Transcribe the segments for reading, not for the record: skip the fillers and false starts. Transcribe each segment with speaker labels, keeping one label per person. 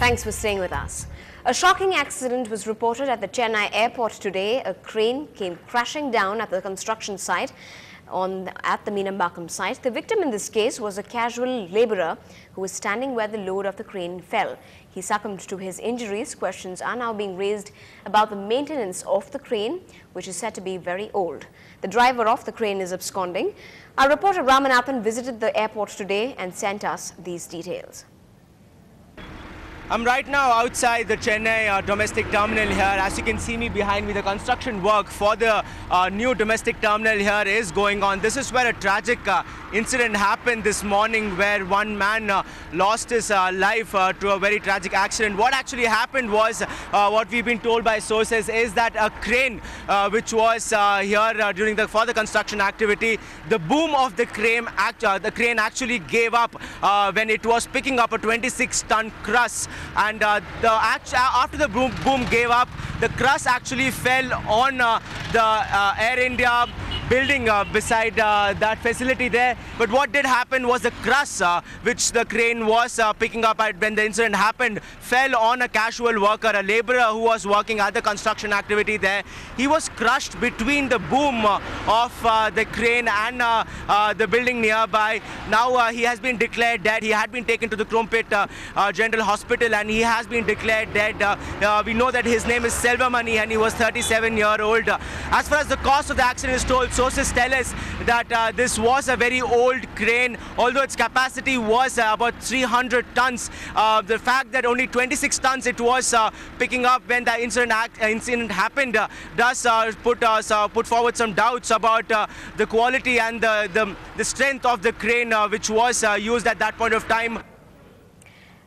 Speaker 1: Thanks for staying with us. A shocking accident was reported at the Chennai airport today. A crane came crashing down at the construction site at the Meenambakam site. The victim in this case was a casual labourer who was standing where the load of the crane fell. He succumbed to his injuries. Questions are now being raised about the maintenance of the crane, which is said to be very old. The driver of the crane is absconding. Our reporter Ramanathan visited the airport today and sent us these details.
Speaker 2: I'm right now outside the Chennai domestic terminal here. As you can see me behind me, the construction work for the new domestic terminal here is going on. This is where a tragic incident happened this morning where one man lost his life to a very tragic accident. What actually happened was, what we've been told by sources, is that a crane which was here for the construction activity, the boom of the crane actually gave up when it was picking up a 26-ton truss. And after the boom gave up, the truss actually fell on the Air India building beside that facility there. But what did happen was the truss which the crane was picking up when the incident happened fell on a casual worker, a labourer who was working at the construction activity there. He was crushed between the boom of the crane and the building nearby. Now he has been declared dead. He had been taken to the Crumpet General Hospital and he has been declared dead. We know that his name is Selvamani and he was 37-year-old. As far as the cause of the accident is told, sources tell us that this was a very old crane, although its capacity was about 300 tons. The fact that only 26 tons it was picking up when the incident happened does put forward some doubts about the quality and the strength of the crane which was used at that point of time.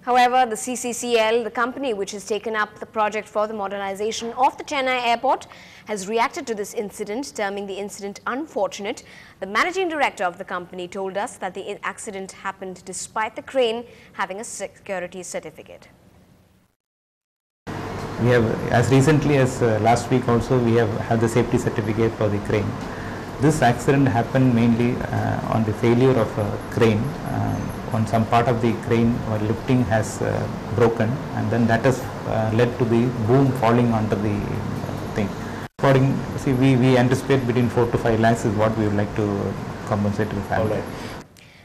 Speaker 1: However, the CCCL, the company which has taken up the project for the modernization of the Chennai airport, has reacted to this incident, terming the incident unfortunate. The managing director of the company told us that the accident happened despite the crane having a security certificate.
Speaker 3: We have, as recently as last week also, we have had the safety certificate for the crane. This accident happened mainly on the failure of a crane. On some part of the crane or lifting has broken, and then that has led to the boom falling onto the thing. We anticipate between 4 to 5 lakhs is what we would like to compensate to the family.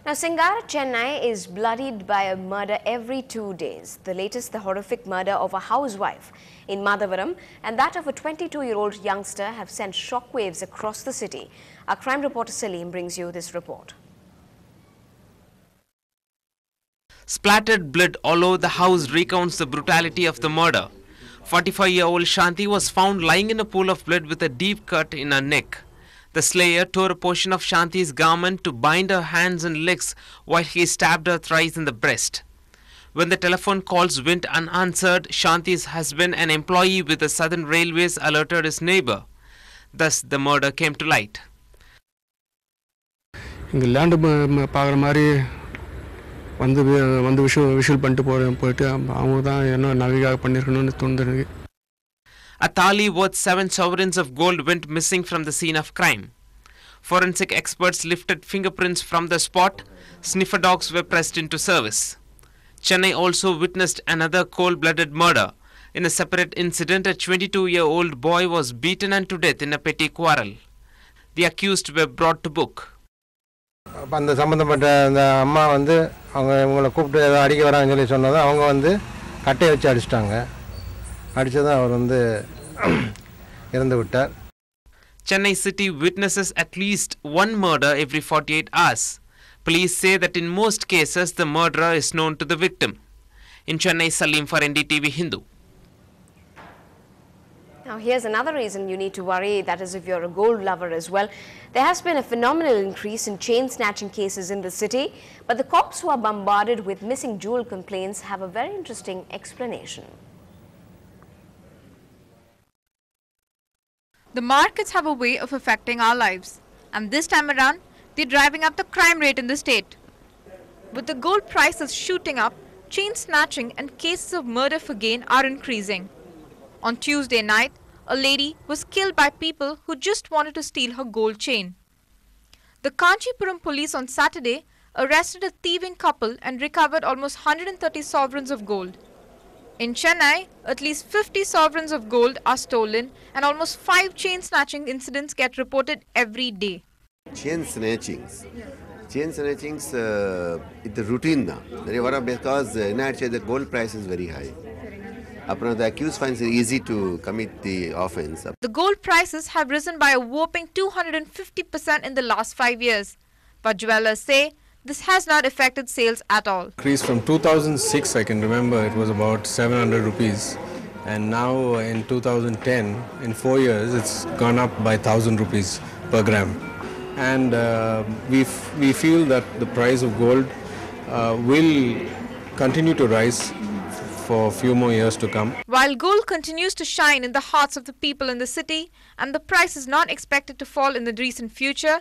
Speaker 1: Now, Singara, Chennai is bloodied by a murder every 2 days. The latest, the horrific murder of a housewife in Madhavaram and that of a 22-year-old youngster have sent shockwaves across the city. Our crime reporter Salim brings you this report.
Speaker 4: Splattered blood all over the house recounts the brutality of the murder. 45-year-old Shanti was found lying in a pool of blood with a deep cut in her neck. The slayer tore a portion of Shanti's garment to bind her hands and legs while he stabbed her thrice in the breast. When the telephone calls went unanswered, Shanti's husband, an employee with the Southern Railways, alerted his neighbor. Thus, the murder came to light. A thali worth 7 sovereigns of gold went missing from the scene of crime. Forensic experts lifted fingerprints from the spot. Sniffer dogs were pressed into service. Chennai also witnessed another cold-blooded murder. In a separate incident, a 22-year-old boy was beaten unto death in a petty quarrel. The accused were brought to book.
Speaker 5: அந்த சம்பந்தப்பட்ட அந்த அம்மா வந்து அவங்க இவங்களை கூப்பிட்டு ஏதோ அடிக்க வராங்கன்னு சொல்லி சொன்னது அவங்க வந்து கட்டையை வச்சு அடிச்சிட்டாங்க. அடிச்சதும் அவர் வந்து இறந்து விட்டார்.
Speaker 4: Chennai city witnesses at least one murder every 48 hours. Police say that in most cases the murderer is known to the victim. In Chennai, Salim for NDTV Hindu.
Speaker 1: Now, here's another reason you need to worry, that is if you're a gold lover as well. There has been a phenomenal increase in chain snatching cases in the city, but the cops who are bombarded with missing jewel complaints have a very interesting explanation.
Speaker 6: The markets have a way of affecting our lives, and this time around, they're driving up the crime rate in the state. With the gold prices shooting up, chain snatching and cases of murder for gain are increasing. On Tuesday night, a lady was killed by people who just wanted to steal her gold chain. The Kanchipuram police on Saturday arrested a thieving couple and recovered almost 130 sovereigns of gold. In Chennai, at least 50 sovereigns of gold are stolen and almost 5 chain snatching incidents get reported every day.
Speaker 7: Chain snatchings. Chain snatchings, it's a routine now. Because the gold price is very high. The accused finds it easy to commit the offense.
Speaker 6: The gold prices have risen by a whopping 250% in the last 5 years. But jewelers say this has not affected sales at all.
Speaker 8: Increase from 2006, I can remember, it was about 700 rupees. And now in 2010, in 4 years, it's gone up by 1,000 rupees per gram. And we feel that the price of gold will continue to rise for a few more years to come.
Speaker 6: While gold continues to shine in the hearts of the people in the city and the price is not expected to fall in the recent future,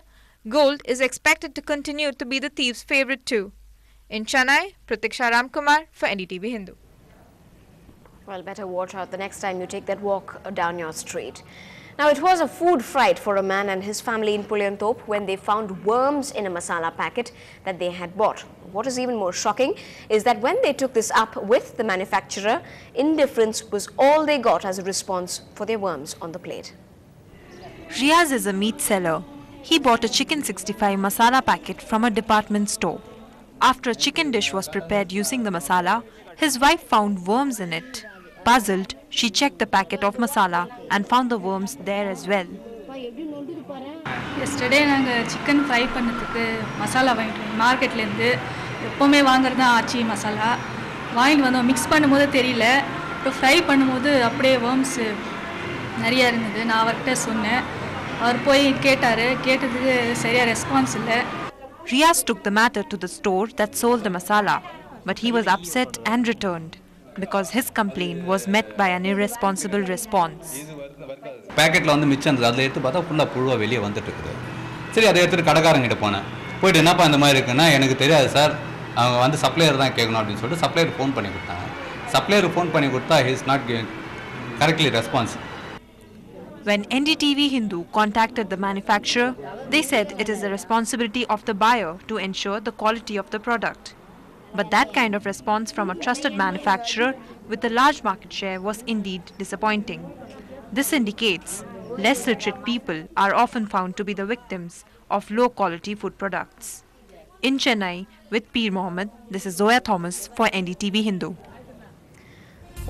Speaker 6: gold is expected to continue to be the thief's favorite too. In Chennai, Pratiksha Ramkumar for NDTV Hindu.
Speaker 1: Well, better watch out the next time you take that walk down your street. Now, it was a food fright for a man and his family in Puliantop when they found worms in a masala packet that they had bought. What is even more shocking is that when they took this up with the manufacturer, indifference was all they got as a response for their worms on the plate.
Speaker 9: Riaz is a meat seller. He bought a chicken 65 masala packet from a department store. After a chicken dish was prepared using the masala, his wife found worms in it. Puzzled, she checked the packet of masala and found the worms there as well.
Speaker 10: Yesterday, we chicken fry masala market lende. எப்பவுமே வாங்குறது ஆச்சி மசாலா வாங்கி வந்து mix பண்ணும்போது தெரியல இப்போ fry பண்ணும்போது அப்படியே worms நிறைய இருந்தது நான் அவர்கிட்ட சொன்னேன் அவர் போய் கேட்டாரு கேட்டதுக்கு சரியா ரெஸ்பான்ஸ் இல்ல
Speaker 9: Riaz took the matter to the store that sold the masala, but he was upset and returned because his complaint was met by an irresponsible response.
Speaker 11: பாக்கெட்ல வந்து மிச்சம் இருந்தது அதுல எடுத்து பார்த்தா ஃபுல்லா புழுவா வெளிய வந்துட்டு இருக்குது. சரி அதை எடுத்து கடைக்காரங்க கிட்ட போனேன். போய்ட்டு என்னப்பா இந்த மாதிரி இருக்குன்னா எனக்கு தெரியாது சார். அவங்க வந்து சப்ளையர் தான் கேட்கணும் அப்படினு சொல்லிட்டு சப்ளையர் ஃபோன் பண்ணி கொடுத்தாங்க. சப்ளையர் ஃபோன் பண்ணி கொடுத்தா he is not giving correctly response.
Speaker 9: When NDTV Hindu contacted the manufacturer, they said it is the responsibility of the buyer to ensure the quality of the product. But that kind of response from a trusted manufacturer with a large market share was indeed disappointing. This indicates less literate people are often found to be the victims of low-quality food products. In Chennai, with Peer Mohammed, this is Zoya Thomas for NDTV Hindu.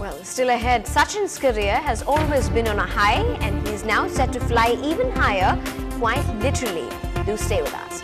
Speaker 1: Well, still ahead, Sachin's career has always been on a high and he is now set to fly even higher, quite literally. Do stay with us.